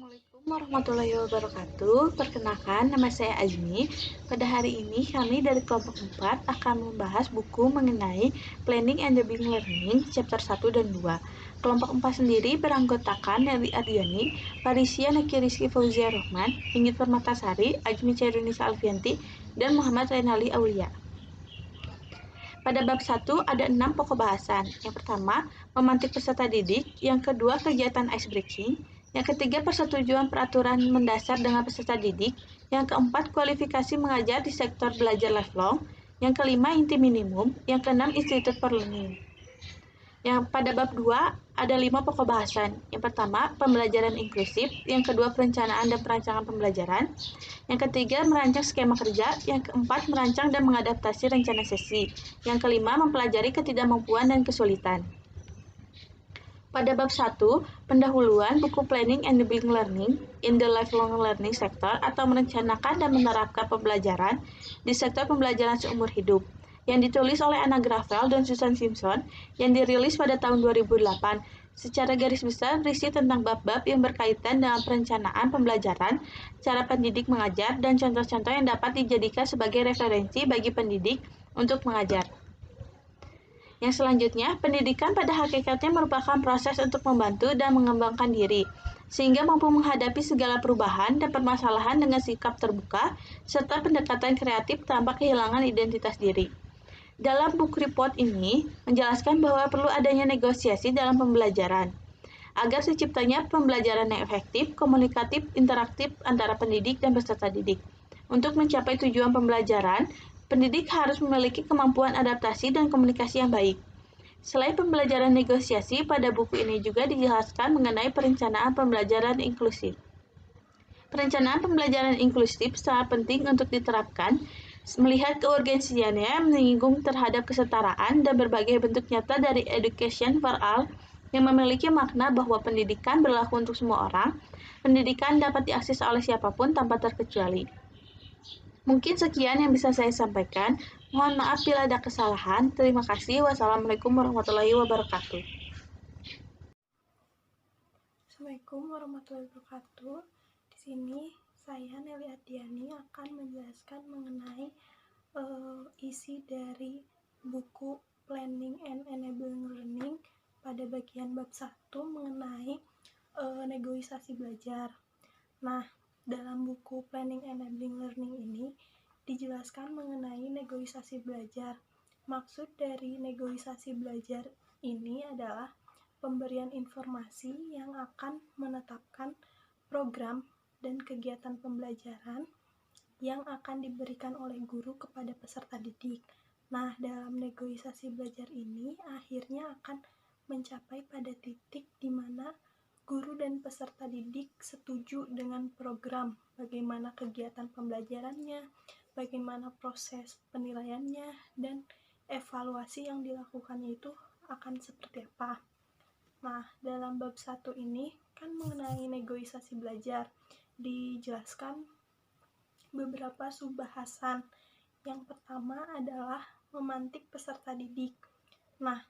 Assalamualaikum warahmatullahi wabarakatuh. Perkenalkan, nama saya Azmi. Pada hari ini kami dari kelompok 4 akan membahas buku mengenai Planning and Building Learning chapter 1 dan 2. Kelompok 4 sendiri beranggotakan Nelly Ardiani, Parisia Neki Rizky Fauzia Rohman, Inggit Permatasari, Azmi Chairunisa Alfianti, dan Muhammad Renali Aulia. Pada bab 1 ada 6 pokok bahasan. Yang pertama, memantik peserta didik. Yang kedua, kegiatan ice breaking. Yang ketiga, persetujuan peraturan mendasar dengan peserta didik. Yang keempat, kualifikasi mengajar di sektor belajar lifelong. Yang kelima, inti minimum. Yang keenam, institute for learning. Yang pada bab 2 ada 5 pokok bahasan. Yang pertama, pembelajaran inklusif. Yang kedua, perencanaan dan perancangan pembelajaran. Yang ketiga, merancang skema kerja. Yang keempat, merancang dan mengadaptasi rencana sesi. Yang kelima, mempelajari ketidakmampuan dan kesulitan. Pada bab 1, pendahuluan buku Planning and Building Learning in the Lifelong Learning Sector atau merencanakan dan menerapkan pembelajaran di sektor pembelajaran seumur hidup yang ditulis oleh Anna Gravel dan Susan Simpson yang dirilis pada tahun 2008. Secara garis besar berisi tentang bab-bab yang berkaitan dengan perencanaan pembelajaran, cara pendidik mengajar, dan contoh-contoh yang dapat dijadikan sebagai referensi bagi pendidik untuk mengajar. Yang selanjutnya, pendidikan pada hakikatnya merupakan proses untuk membantu dan mengembangkan diri, sehingga mampu menghadapi segala perubahan dan permasalahan dengan sikap terbuka, serta pendekatan kreatif tanpa kehilangan identitas diri. Dalam buku report ini, menjelaskan bahwa perlu adanya negosiasi dalam pembelajaran, agar terciptanya pembelajaran yang efektif, komunikatif, interaktif antara pendidik dan peserta didik. Untuk mencapai tujuan pembelajaran, pendidik harus memiliki kemampuan adaptasi dan komunikasi yang baik. Selain pembelajaran negosiasi, pada buku ini juga dijelaskan mengenai perencanaan pembelajaran inklusif. Perencanaan pembelajaran inklusif sangat penting untuk diterapkan, melihat keurgensiannya menyinggung terhadap kesetaraan dan berbagai bentuk nyata dari education for all yang memiliki makna bahwa pendidikan berlaku untuk semua orang, pendidikan dapat diakses oleh siapapun tanpa terkecuali. Mungkin sekian yang bisa saya sampaikan. Mohon maaf bila ada kesalahan. Terima kasih. Wassalamualaikum warahmatullahi wabarakatuh. Assalamualaikum warahmatullahi wabarakatuh. Di sini saya Nelly Ardiani akan menjelaskan mengenai isi dari buku Planning and Enabling Learning pada bagian bab 1 mengenai negosiasi belajar. Nah, dalam buku Planning and Enabling Learning ini dijelaskan mengenai negosiasi belajar. Maksud dari negosiasi belajar ini adalah pemberian informasi yang akan menetapkan program dan kegiatan pembelajaran yang akan diberikan oleh guru kepada peserta didik. Nah, dalam negosiasi belajar ini akhirnya akan mencapai pada titik di mana guru dan peserta didik setuju dengan program, bagaimana kegiatan pembelajarannya, bagaimana proses penilaiannya, dan evaluasi yang dilakukannya itu akan seperti apa. Nah, dalam bab 1 ini kan mengenai negosiasi belajar, dijelaskan beberapa subbahasan. Yang pertama adalah memantik peserta didik. Nah,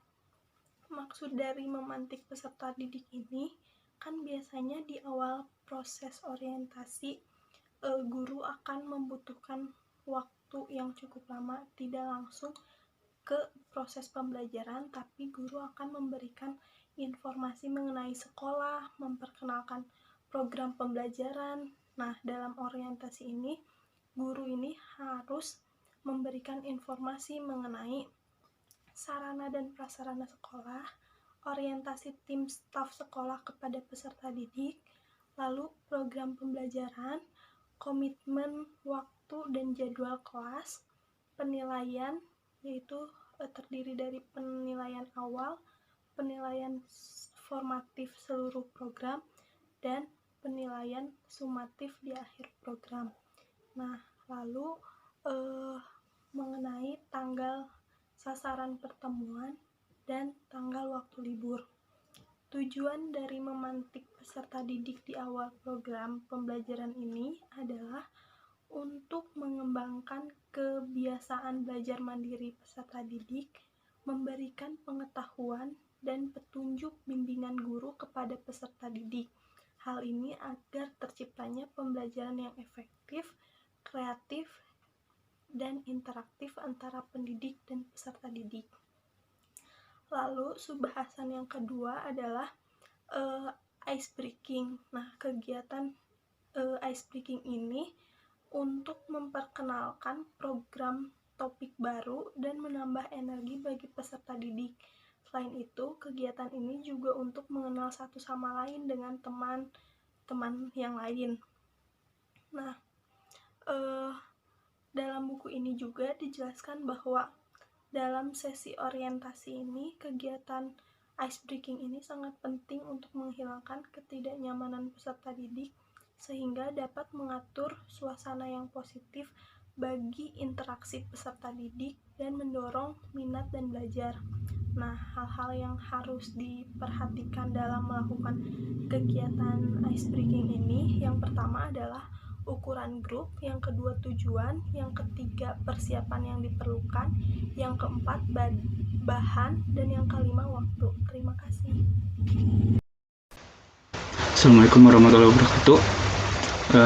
maksud dari memantik peserta didik ini kan biasanya di awal proses orientasi guru akan membutuhkan waktu yang cukup lama, tidak langsung ke proses pembelajaran, tapi guru akan memberikan informasi mengenai sekolah, memperkenalkan program pembelajaran. Nah, dalam orientasi ini, guru ini harus memberikan informasi mengenai sarana dan prasarana sekolah, orientasi tim staf sekolah kepada peserta didik, lalu program pembelajaran, komitmen waktu dan jadwal kelas, penilaian, yaitu terdiri dari penilaian awal, penilaian formatif seluruh program, dan penilaian sumatif di akhir program. Nah, lalu mengenai tanggal sasaran pertemuan dan tanggal waktu libur. Tujuan dari memantik peserta didik di awal program pembelajaran ini adalah untuk mengembangkan kebiasaan belajar mandiri peserta didik, memberikan pengetahuan dan petunjuk bimbingan guru kepada peserta didik, Hal ini agar terciptanya pembelajaran yang efektif, kreatif, dan interaktif antara pendidik dan peserta didik. Lalu subbahasan yang kedua adalah ice breaking. Nah, kegiatan ice breaking ini untuk memperkenalkan program topik baru dan menambah energi bagi peserta didik. Selain itu, kegiatan ini juga untuk mengenal satu sama lain dengan teman-teman yang lain. Nah, dalam buku ini juga dijelaskan bahwa dalam sesi orientasi ini, kegiatan ice breaking ini sangat penting untuk menghilangkan ketidaknyamanan peserta didik sehingga dapat mengatur suasana yang positif bagi interaksi peserta didik dan mendorong minat dan belajar. Nah, hal-hal yang harus diperhatikan dalam melakukan kegiatan ice breaking ini, yang pertama adalah ukuran grup, yang kedua tujuan, yang ketiga persiapan yang diperlukan, yang keempat bahan, dan yang kelima waktu. Terima kasih. Assalamualaikum warahmatullahi wabarakatuh.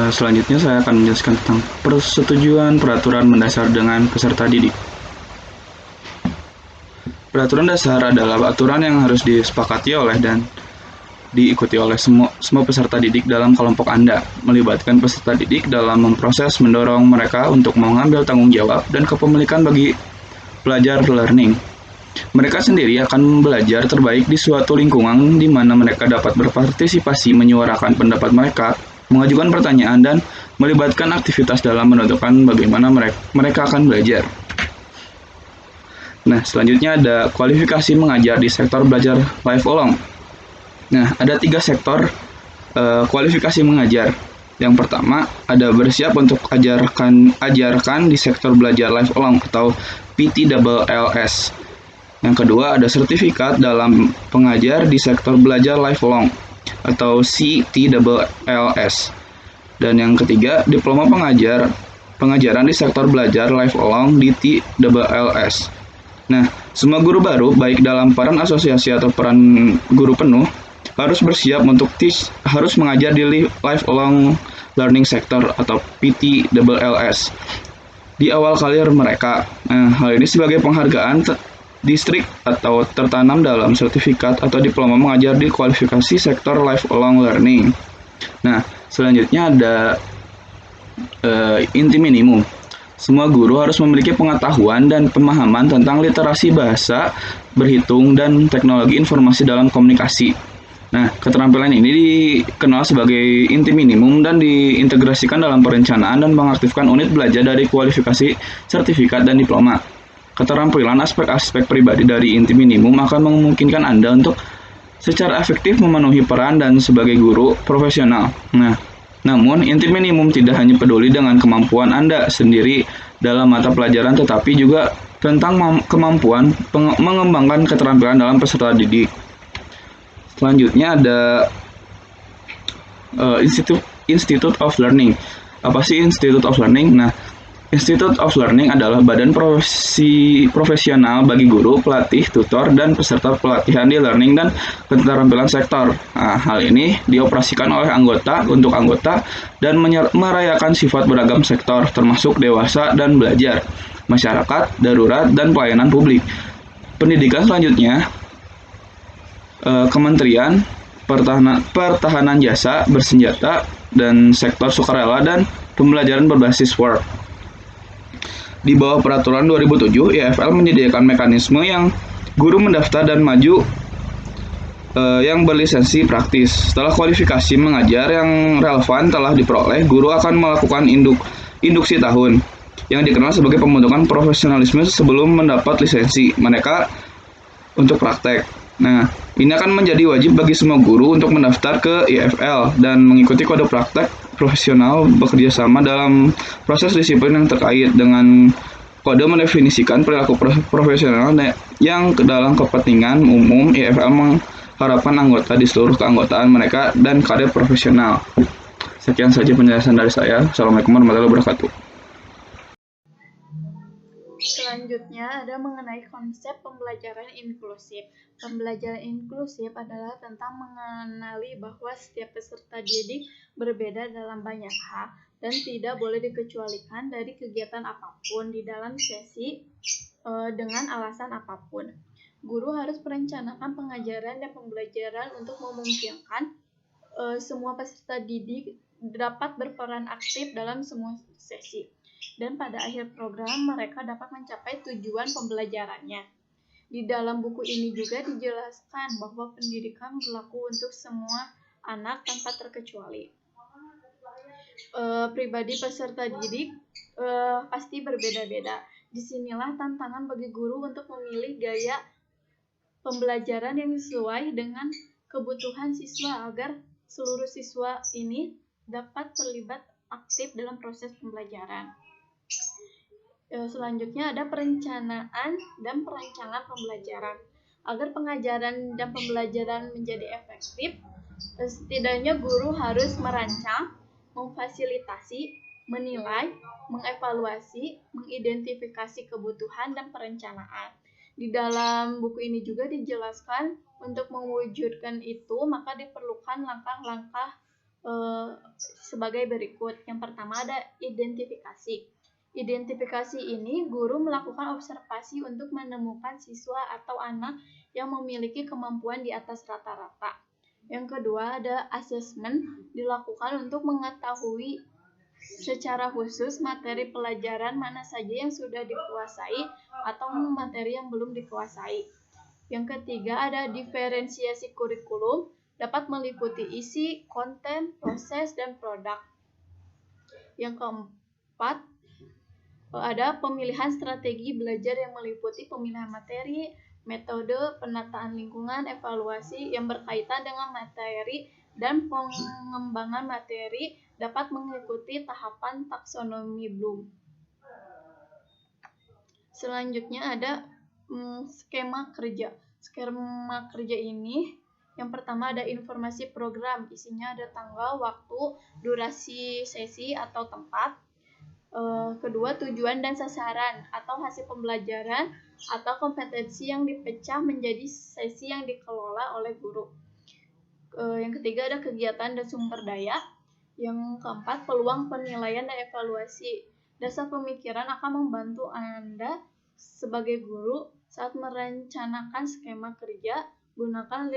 Selanjutnya saya akan menjelaskan tentang persetujuan peraturan mendasar dengan peserta didik. Peraturan dasar adalah aturan yang harus disepakati oleh dan diikuti oleh semua peserta didik dalam kelompok Anda, melibatkan peserta didik dalam memproses mendorong mereka untuk mengambil tanggung jawab dan kepemilikan bagi belajar learning. Mereka sendiri akan belajar terbaik di suatu lingkungan di mana mereka dapat berpartisipasi, menyuarakan pendapat mereka, mengajukan pertanyaan, dan melibatkan aktivitas dalam menentukan bagaimana mereka akan belajar. Nah, selanjutnya ada kualifikasi mengajar di sektor belajar life along. Nah, ada 3 sektor kualifikasi mengajar. Yang pertama, ada bersiap untuk ajarkan di sektor belajar life along atau PTLLS. Yang kedua, ada sertifikat dalam pengajar di sektor belajar life along atau CTLLS. Dan yang ketiga, diploma pengajaran di sektor belajar life along di TLLS. Nah, semua guru baru, baik dalam peran asosiasi atau peran guru penuh, harus bersiap untuk harus mengajar di lifelong learning sector atau PTLLS di awal karir mereka. Nah, hal ini sebagai penghargaan distrik atau tertanam dalam sertifikat atau diploma mengajar di kualifikasi sektor lifelong learning. Nah, selanjutnya ada inti minimum. Semua guru harus memiliki pengetahuan dan pemahaman tentang literasi bahasa, berhitung, dan teknologi informasi dalam komunikasi. Nah, keterampilan ini dikenal sebagai inti minimum dan diintegrasikan dalam perencanaan dan mengaktifkan unit belajar dari kualifikasi, sertifikat, dan diploma. Keterampilan aspek-aspek pribadi dari inti minimum akan memungkinkan Anda untuk secara efektif memenuhi peran dan sebagai guru profesional. Nah, namun inti minimum tidak hanya peduli dengan kemampuan Anda sendiri dalam mata pelajaran, tetapi juga tentang kemampuan mengembangkan keterampilan dalam peserta didik. Selanjutnya ada Institute of Learning. Apa sih Institute of Learning? Nah, Institute of Learning adalah badan profesional bagi guru, pelatih, tutor, dan peserta pelatihan di learning dan keterampilan sektor. Nah, hal ini dioperasikan oleh anggota dan merayakan sifat beragam sektor, termasuk dewasa dan belajar, masyarakat, darurat, dan pelayanan publik. Pendidikan selanjutnya, Kementerian Pertahanan Jasa Bersenjata dan sektor sukarela dan pembelajaran berbasis Word. Di bawah peraturan 2007, IFL menyediakan mekanisme yang guru mendaftar dan maju yang berlisensi praktis. Setelah kualifikasi mengajar yang relevan telah diperoleh, guru akan melakukan induksi tahun yang dikenal sebagai pembentukan profesionalisme sebelum mendapat lisensi mereka untuk praktek. Nah, ini akan menjadi wajib bagi semua guru untuk mendaftar ke IFL dan mengikuti kode praktek profesional bekerja sama dalam proses disiplin yang terkait dengan kode mendefinisikan perilaku profesional yang dalam kepentingan umum. IFL mengharapkan anggota di seluruh keanggotaan mereka dan karir profesional. Sekian saja penjelasan dari saya. Assalamualaikum warahmatullahi wabarakatuh. Selanjutnya ada mengenai konsep pembelajaran inklusif. Pembelajaran inklusif adalah tentang mengenali bahwa setiap peserta didik berbeda dalam banyak hal dan tidak boleh dikecualikan dari kegiatan apapun di dalam sesi dengan alasan apapun. Guru harus merencanakan pengajaran dan pembelajaran untuk memungkinkan semua peserta didik dapat berperan aktif dalam semua sesi. Dan pada akhir program mereka dapat mencapai tujuan pembelajarannya. Di dalam buku ini juga dijelaskan bahwa pendidikan berlaku untuk semua anak tanpa terkecuali. Pribadi peserta didik pasti berbeda-beda. Disinilah tantangan bagi guru untuk memilih gaya pembelajaran yang sesuai dengan kebutuhan siswa agar seluruh siswa ini dapat terlibat aktif dalam proses pembelajaran. Selanjutnya ada perencanaan dan perancangan pembelajaran. Agar pengajaran dan pembelajaran menjadi efektif, setidaknya guru harus merancang, memfasilitasi, menilai, mengevaluasi, mengidentifikasi kebutuhan dan perencanaan. Di dalam buku ini juga dijelaskan untuk mewujudkan itu maka diperlukan langkah-langkah sebagai berikut. Yang pertama ada identifikasi. Identifikasi ini guru melakukan observasi untuk menemukan siswa atau anak yang memiliki kemampuan di atas rata-rata. Yang kedua ada assessment, dilakukan untuk mengetahui secara khusus materi pelajaran mana saja yang sudah dikuasai atau materi yang belum dikuasai. Yang ketiga ada diferensiasi kurikulum, dapat meliputi isi, konten, proses, dan produk. Yang keempat ada pemilihan strategi belajar yang meliputi pemilihan materi, metode, penataan lingkungan, evaluasi yang berkaitan dengan materi, dan pengembangan materi dapat mengikuti tahapan taksonomi Bloom. Selanjutnya ada skema kerja. Skema kerja ini yang pertama ada informasi program, isinya ada tanggal, waktu, durasi sesi atau tempat. Kedua, tujuan dan sasaran atau hasil pembelajaran atau kompetensi yang dipecah menjadi sesi yang dikelola oleh guru. Yang ketiga ada kegiatan dan sumber daya. Yang keempat, peluang penilaian dan evaluasi. Dasar pemikiran akan membantu Anda sebagai guru saat merencanakan skema kerja. Gunakan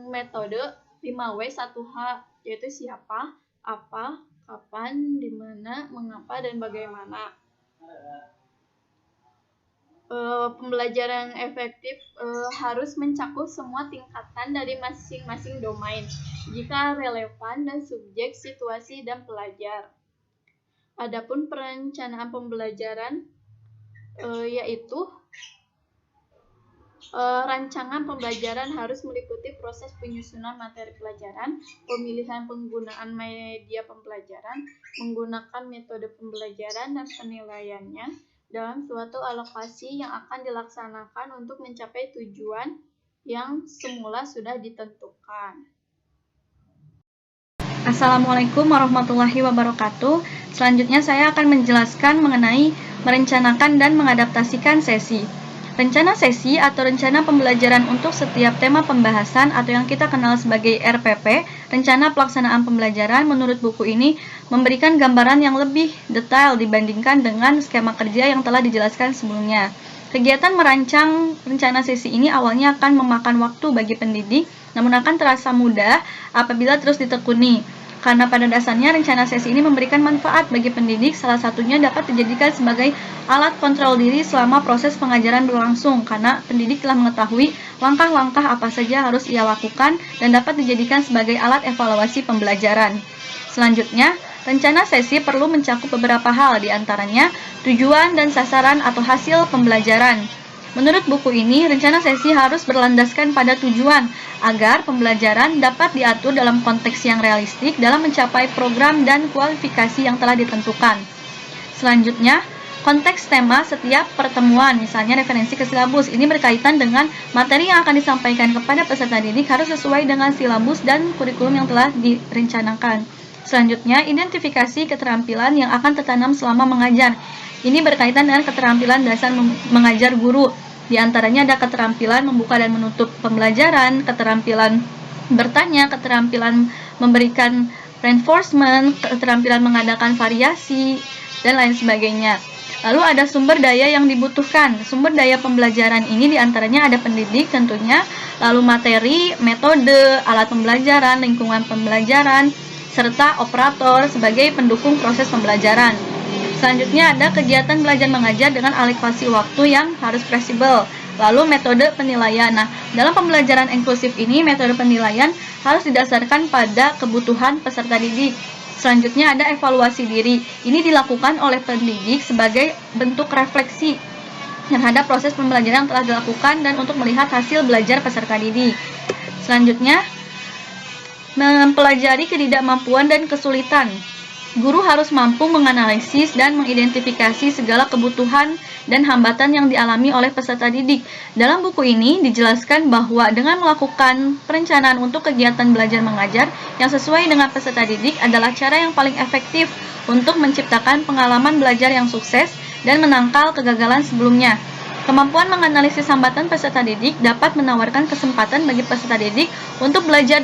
metode 5W 1H, yaitu siapa, apa, kapan, di mana, mengapa, dan bagaimana. Pembelajaran efektif harus mencakup semua tingkatan dari masing-masing domain jika relevan dan subjek, situasi, dan pelajar. Adapun perencanaan pembelajaran yaitu rancangan pembelajaran harus meliputi proses penyusunan materi pelajaran, pemilihan penggunaan media pembelajaran, menggunakan metode pembelajaran dan penilaiannya dalam suatu alokasi yang akan dilaksanakan untuk mencapai tujuan yang semula sudah ditentukan. Assalamualaikum warahmatullahi wabarakatuh. Selanjutnya saya akan menjelaskan mengenai merencanakan dan mengadaptasikan sesi. Rencana sesi atau rencana pembelajaran untuk setiap tema pembahasan atau yang kita kenal sebagai RPP, rencana pelaksanaan pembelajaran, menurut buku ini memberikan gambaran yang lebih detail dibandingkan dengan skema kerja yang telah dijelaskan sebelumnya. Kegiatan merancang rencana sesi ini awalnya akan memakan waktu bagi pendidik, namun akan terasa mudah apabila terus ditekuni. Karena pada dasarnya rencana sesi ini memberikan manfaat bagi pendidik, salah satunya dapat dijadikan sebagai alat kontrol diri selama proses pengajaran berlangsung, karena pendidik telah mengetahui langkah-langkah apa saja harus ia lakukan dan dapat dijadikan sebagai alat evaluasi pembelajaran. Selanjutnya, rencana sesi perlu mencakup beberapa hal, diantaranya tujuan dan sasaran atau hasil pembelajaran. Menurut buku ini, rencana sesi harus berlandaskan pada tujuan agar pembelajaran dapat diatur dalam konteks yang realistik dalam mencapai program dan kualifikasi yang telah ditentukan. Selanjutnya, konteks tema setiap pertemuan, misalnya referensi ke silabus, ini berkaitan dengan materi yang akan disampaikan kepada peserta didik harus sesuai dengan silabus dan kurikulum yang telah direncanakan. Selanjutnya, identifikasi keterampilan yang akan tertanam selama mengajar. Ini berkaitan dengan keterampilan dasar mengajar guru. Di antaranya ada keterampilan membuka dan menutup pembelajaran, keterampilan bertanya, keterampilan memberikan reinforcement, keterampilan mengadakan variasi, dan lain sebagainya. Lalu ada sumber daya yang dibutuhkan. Sumber daya pembelajaran ini diantaranya ada pendidik tentunya, lalu materi, metode, alat pembelajaran, lingkungan pembelajaran, serta operator sebagai pendukung proses pembelajaran. Selanjutnya ada kegiatan belajar mengajar dengan alokasi waktu yang harus fleksibel. Lalu metode penilaian. Nah, dalam pembelajaran inklusif ini metode penilaian harus didasarkan pada kebutuhan peserta didik. Selanjutnya ada evaluasi diri. Ini dilakukan oleh pendidik sebagai bentuk refleksi terhadap proses pembelajaran yang telah dilakukan dan untuk melihat hasil belajar peserta didik. Selanjutnya, mempelajari ketidakmampuan dan kesulitan. Guru harus mampu menganalisis dan mengidentifikasi segala kebutuhan dan hambatan yang dialami oleh peserta didik. Dalam buku ini dijelaskan bahwa dengan melakukan perencanaan untuk kegiatan belajar mengajar yang sesuai dengan peserta didik adalah cara yang paling efektif untuk menciptakan pengalaman belajar yang sukses dan menangkal kegagalan sebelumnya. Kemampuan menganalisis hambatan peserta didik dapat menawarkan kesempatan bagi peserta didik untuk belajar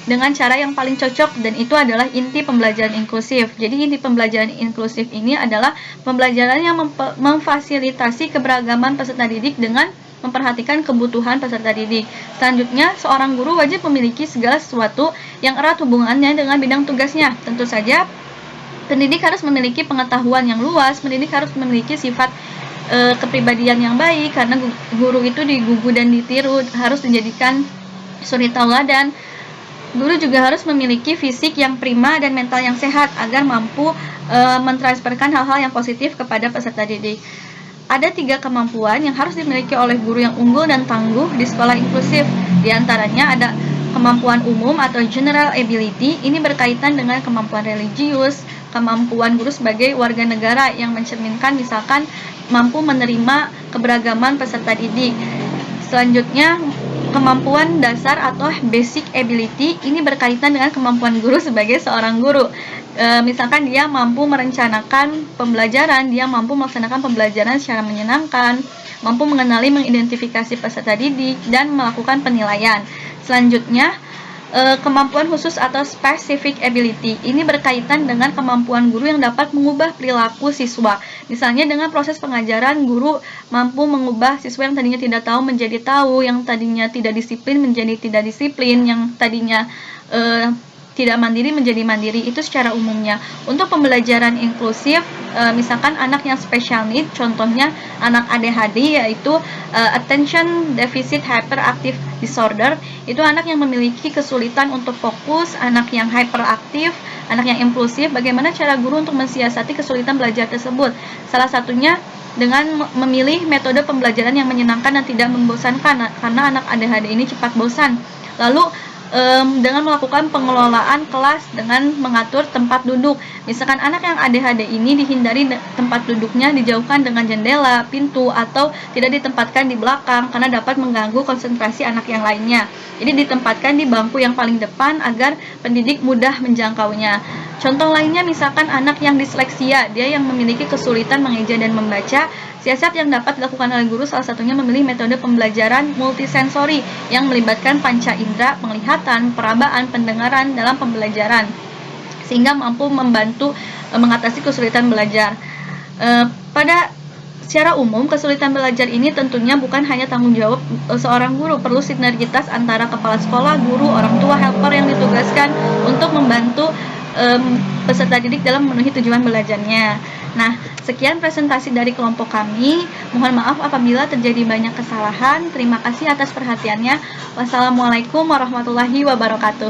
dengan cara yang paling cocok, dan itu adalah inti pembelajaran inklusif. Jadi inti pembelajaran inklusif ini adalah pembelajaran yang memfasilitasi keberagaman peserta didik dengan memperhatikan kebutuhan peserta didik. Selanjutnya, seorang guru wajib memiliki segala sesuatu yang erat hubungannya dengan bidang tugasnya. Tentu saja, pendidik harus memiliki pengetahuan yang luas, pendidik harus memiliki sifat kepribadian yang baik, karena guru itu digugu dan ditiru, harus dijadikan suri tauladan. Guru juga harus memiliki fisik yang prima dan mental yang sehat agar mampu mentransferkan hal-hal yang positif kepada peserta didik. Ada 3 kemampuan yang harus dimiliki oleh guru yang unggul dan tangguh di sekolah inklusif. Di antaranya ada kemampuan umum atau general ability. Ini berkaitan dengan kemampuan religius, kemampuan guru sebagai warga negara yang mencerminkan misalkan mampu menerima keberagaman peserta didik. Selanjutnya, kemampuan dasar atau basic ability ini berkaitan dengan kemampuan guru sebagai seorang guru. Misalkan dia mampu merencanakan pembelajaran, dia mampu melaksanakan pembelajaran secara menyenangkan, mampu mengenali, mengidentifikasi peserta didik, dan melakukan penilaian. Selanjutnya, kemampuan khusus atau specific ability ini berkaitan dengan kemampuan guru yang dapat mengubah perilaku siswa. Misalnya dengan proses pengajaran, guru mampu mengubah siswa yang tadinya tidak tahu menjadi tahu, yang tadinya tidak disiplin menjadi tidak disiplin, yang tadinya tidak mandiri menjadi mandiri. Itu secara umumnya. Untuk pembelajaran inklusif, misalkan anak yang special need, contohnya anak ADHD, yaitu Attention Deficit Hyperactive Disorder. Itu anak yang memiliki kesulitan untuk fokus, anak yang hyperaktif, anak yang impulsif. Bagaimana cara guru untuk mensiasati kesulitan belajar tersebut? Salah satunya dengan memilih metode pembelajaran yang menyenangkan dan tidak membosankan, karena anak ADHD ini cepat bosan. Lalu dengan melakukan pengelolaan kelas dengan mengatur tempat duduk. Misalkan anak yang ADHD ini dihindari tempat duduknya, dijauhkan dengan jendela, pintu, atau tidak ditempatkan di belakang karena dapat mengganggu konsentrasi anak yang lainnya. Jadi ditempatkan di bangku yang paling depan agar pendidik mudah menjangkaunya. Contoh lainnya misalkan anak yang disleksia, dia yang memiliki kesulitan mengeja dan membaca. Siasat yang dapat dilakukan oleh guru salah satunya memilih metode pembelajaran multisensori yang melibatkan panca indera, penglihatan, perabaan, pendengaran dalam pembelajaran, sehingga mampu membantu mengatasi kesulitan belajar. Secara umum, kesulitan belajar ini tentunya bukan hanya tanggung jawab seorang guru, perlu sinergitas antara kepala sekolah, guru, orang tua, helper yang ditugaskan untuk membantu peserta didik dalam memenuhi tujuan belajarnya. Nah, sekian presentasi dari kelompok kami. Mohon maaf apabila terjadi banyak kesalahan. Terima kasih atas perhatiannya. Wassalamualaikum warahmatullahi wabarakatuh.